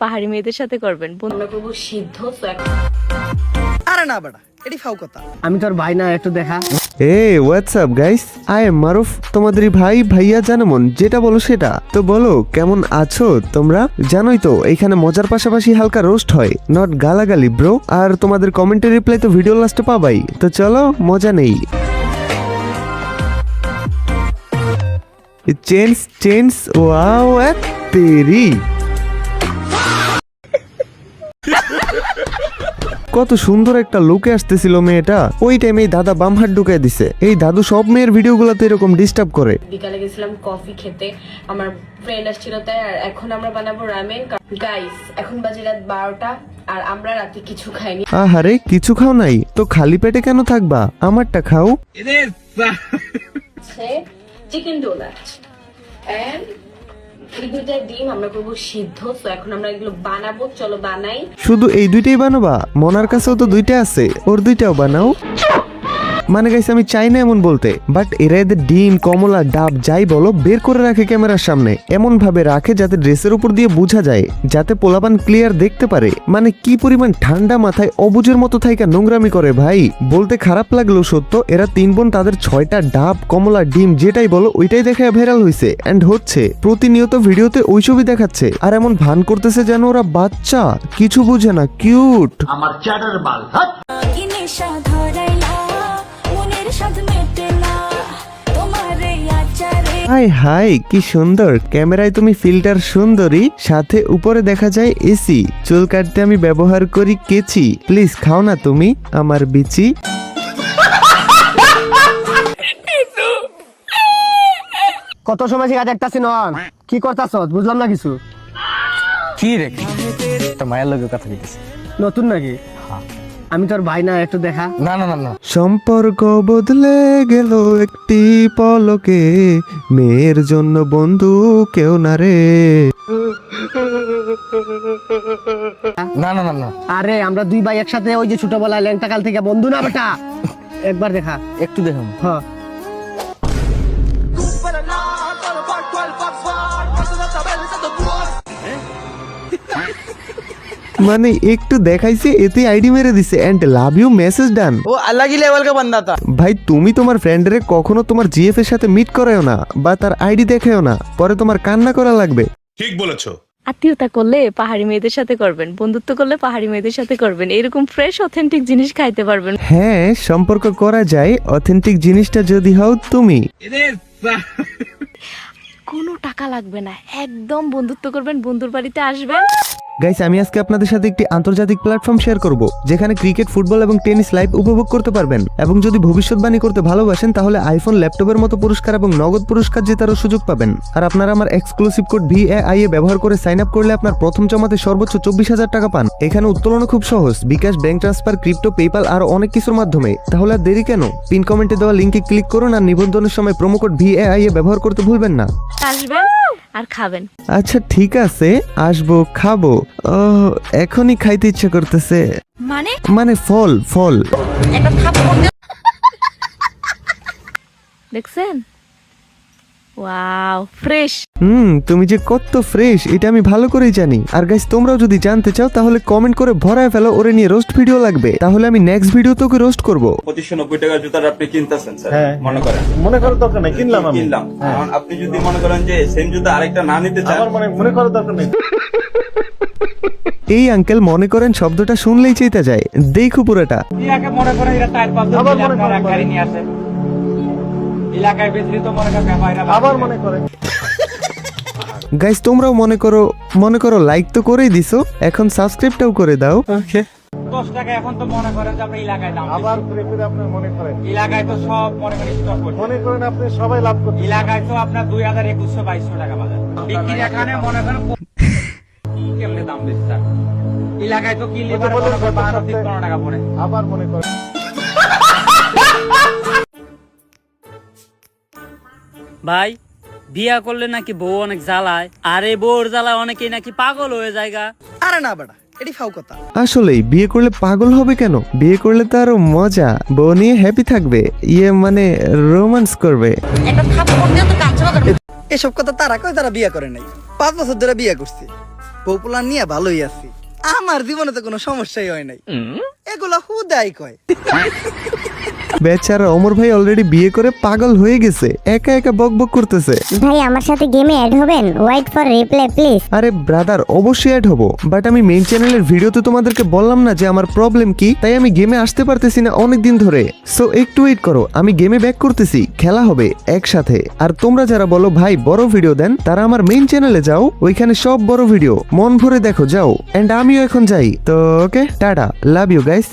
পাহাড়ি মেয়েদের সাথে করবেন। আমরা করবো সিদ্ধ। আরে না বেটা, এটি ফাও কথা। আমি তোর ভাই না, একটু দেখা। Hey, what's up guys? I am মারুফ, তোমাদের ভাই ভাইয়া জানেমন, যেটা বলো সেটা। তো বলো কেমন আছো তোমরা? জানোই তো এখানে মজার পাশাপাশি হালকা রোস্ট হয়, নট গালাগালি ব্রো। আর তোমাদের কমেন্টের রিপ্লাই তো ভিডিও লাস্টে পাবাই। তো চলো মজা নেই। চেঞ্জ চেঞ্জ ওয়াও তেরি, কত সুন্দর একটা লুকে আসতেছিল মেয়েটা। ওই টাইমে দাদা বাম হাত ঢুকাই দিছে। এই দাদু সব মেয়ের ভিডিওগুলোতে এরকম ডিস্টার্ব করে। বিকালে গেছিলাম কফি খেতে, আমার ফ্রেন্ড আসছিল তাই। আর এখন আমরা বানাবো রামেন। গাইস এখন বাজে রাত 12টা আর আমরা রাতে কিছু খাইনি। আহারে কিছু খাও নাই তো খালি পেটে কেন থাকবা? আমারটা খাও। চিকেন ডোনাট এন্ড এই দুইটা ডিম আমরা করবো সিদ্ধ। তো এখন আমরা এগুলো বানাবো, চলো বানাই। শুধু এই দুইটাই বানাবা? মনার কাছেও তো দুইটা আছে, ওর দুইটাও বানাও। মানে গাইস আমি চাই না এমন বলতে, বাট এরা এদের ডিম কমলা ডাব যাই বলো বের করে রাখে ক্যামেরার সামনে, এমন ভাবে রাখে যাতে ড্রেসের উপর দিয়ে বোঝা যায়, যাতে পোলাপান ক্লিয়ার দেখতে পারে। মানে কি পরিমাণ ঠান্ডা মাথায় অবুজের মতো থাইকা নোংরামি করে ভাই। বলতে খারাপ লাগলো সত্য, এরা 3 বোন তাদের 6টা ডাব কমলা ডিম যেটাই বলো ওইটাই দেখে ভাইরাল হয়েছে এন্ড হচ্ছে। প্রতিনিয়ত ভিডিওতে ওই ছবি দেখাচ্ছে আর এমন ভান করতেছে যেন ওরা বাচ্চা, কিছু বুঝে না, কিউট। আমার চ্যাটার বাল। হাই হাই কি সুন্দর ক্যামেরায় তুমি ফিল্টার সুন্দরী, সাথে উপরে দেখা যায় এসি। চুল কাটতে আমি ব্যবহার করি কেচি, প্লিজ খাও না তুমি আমার বিচি। কত সময় শিখা দেখতাছি নন, কি করতাছ বুঝলাম না কিছু। কি রে একটা মায়ের লগে কথা কইতেছি। নতুন নাকি? আমি তোর ভাই না, একটু দেখা। না না না না, সম্পর্ক বদলে গেল একটি পলকে, মেয়ের জন্য বন্ধু কেউ না রে। না না না না, আরে আমরা দুই ভাই একসাথে ওই যে ছোটবেলায় ল্যাংটা কাল থেকে বন্ধু না বেটা। একবার দেখা, একটু দেখুন। হ্যাঁ মানে একটু দেখাইছে এতে আইডি মেরে দিছে এন্ড লাভ ইউ মেসেজ ডান। ও अलग ही लेवल का बंदा था। ভাই তুমি তোমার ফ্রেন্ডরে কখনো তোমার জিএফ এর সাথে মিট করায়ও না বা তার আইডি দেখায়ও না, পরে তোমার কান্না করা লাগবে। ঠিক বলেছো। আত্মীয়তা করলে পাহাড়ি মেয়েদের সাথে করবেন, বন্ধুত্ব করলে পাহাড়ি মেয়েদের সাথে করবেন। এরকম ফ্রেশ অথেন্টিক জিনিস খাইতে পারবেন। হ্যাঁ সম্পর্ক করা যায়, অথেন্টিক জিনিসটা যদি হও তুমি। কোনো টাকা লাগবে না, একদম বন্ধুত্ব করবেন, বন্ধুর বাড়িতে আসবেন। গাইস আমি আজকে আপনাদের সাথে একটি আন্তর্জাতিক প্ল্যাটফর্ম শেয়ার করব, যেখানে ক্রিকেট, ফুটবল এবং টেনিস লাইভ উপভোগ করতে পারবেন। এবং যদি ভবিষ্যৎবাণী করতে ভালোবাসেন তাহলে আইফোন, ল্যাপটপের মতো পুরস্কার এবং নগদ পুরস্কার জেতারও সুযোগ পাবেন। আর আপনারা আমার এক্সক্লুসিভ কোড VAI ব্যবহার করে সাইন আপ করলে আপনার প্রথম জমাতে সর্বোচ্চ 24,000 টাকা পান। এখানে উত্তোলনও খুব সহজ, বিকাশ, ব্যাংক ট্রান্সফার, ক্রিপ্টো, পেপাল আর অনেক কিছুর মাধ্যমে। তাহলে আর দেরি কেন, পিন কমেন্টে দেওয়া লিংকে ক্লিক করুন আর নিবন্ধনের সময় প্রোমো কোড VAI ব্যবহার করতে ভুলবেন না। আসবেন আর খাবেন। আচ্ছা ঠিক আছে, আসবো, খাবো। ও এখনই খাইতে ইচ্ছা করতেছে। মানে ফল ফল দেখছেন? Wow fresh. তুমি যে কত ফ্রেশ এটা আমি ভালো করেই জানি। আর গাইস তোমরাও যদি জানতে চাও তাহলে কমেন্ট করে ভরায় ফেলো ওরে নিয়ে রোস্ট ভিডিও লাগবে, তাহলে আমি নেক্সট ভিডিও তোকে রোস্ট করব। 2590 টাকার জুতার আপনি কিনতেছেন স্যার, মনে করার দরকার নেই, কিনলাম আমি। কারণ আপনি যদি মনে করেন যে সেম জুতা আরেকটা না নিতে চান, আমার মনে করার দরকার নেই। এই আঙ্কেল মনে করেন শব্দটা শুনলেই চেতা যায়, দেখো পুরোটা। মনে করেন এটা টায়ার পাম্প গাড়ি নিয়ে আসে এলাকায় বিস্তৃত মনে করেন আবার মনে করে। গাইস তোমরাও মনে করো লাইক তো করেই দিছো, এখন সাবস্ক্রাইবটাও করে দাও। ওকে 10 টাকা এখন তো মনে করেন যে আমরা এলাকায় দাম আবার ঘুরে ফিরে আপনি মনে করেন এলাকায় তো সব মনে করেন স্টক করছে। মনে করেন আপনি সবাই লাভ করতে এলাকায় তো আপনার 2100-2200 টাকা বাজার বিক্রি, এখানে মনে করেন কেমনে দাম দিচ্ছে স্যার। এলাকায় তো কিনলে পরে মনে করেন 12-13 টাকা পড়ে। আবার মনে করেন। ভাই বিয়া করলে নাকি বউ অনেক জ্বালায়, আর এই বউর জ্বালায় অনেকেই নাকি পাগল হয়ে যায়গা। আরে না বেটা, এটি ফাও কথা। আসলেই বিয়ে করলে পাগল হবে কেন? বিয়ে করলে তো আরো মজা, বউ নিয়ে হ্যাপি থাকবে, মানে রোমান্স করবে। এসব কথা তারা কয়, তারা বিয়ে করে নাই। 5 বছর ধরে বিয়ে করছে। পপুলার নিয়ে ভালোই আছি, আমার জীবনে তো কোনো সমস্যাই হয় নাই, এগুলা হুদাই কয়। বেচারা অমর ভাই অলরেডি বিয়ে করে পাগল হয়ে গেছে, একা একা বকবক করতেছে। ভাই আমার সাথে গেমে অ্যাড হবেন? Wait for reply please. আরে ব্রাদার, অবশ্যই অ্যাড হবো, বাট আমি মেইন চ্যানেলের ভিডিওতে তোমাদেরকে বললাম না যে আমার প্রবলেম কি, তাই আমি গেমে আসতে পারতেছি না অনেকদিন ধরে। সো একটু ওয়েট করো, আমি গেমে ব্যাক করতেছি, খেলা হবে একসাথে। আর তোমরা যারা বলো ভাই বড় ভিডিও দেন, তারা আমার মেইন চ্যানেলে যাও, ওইখানে সব বড় ভিডিও মন ভরে দেখো, যাও। এন্ড আমিও এখন যাই, তো okay tata, love you guys.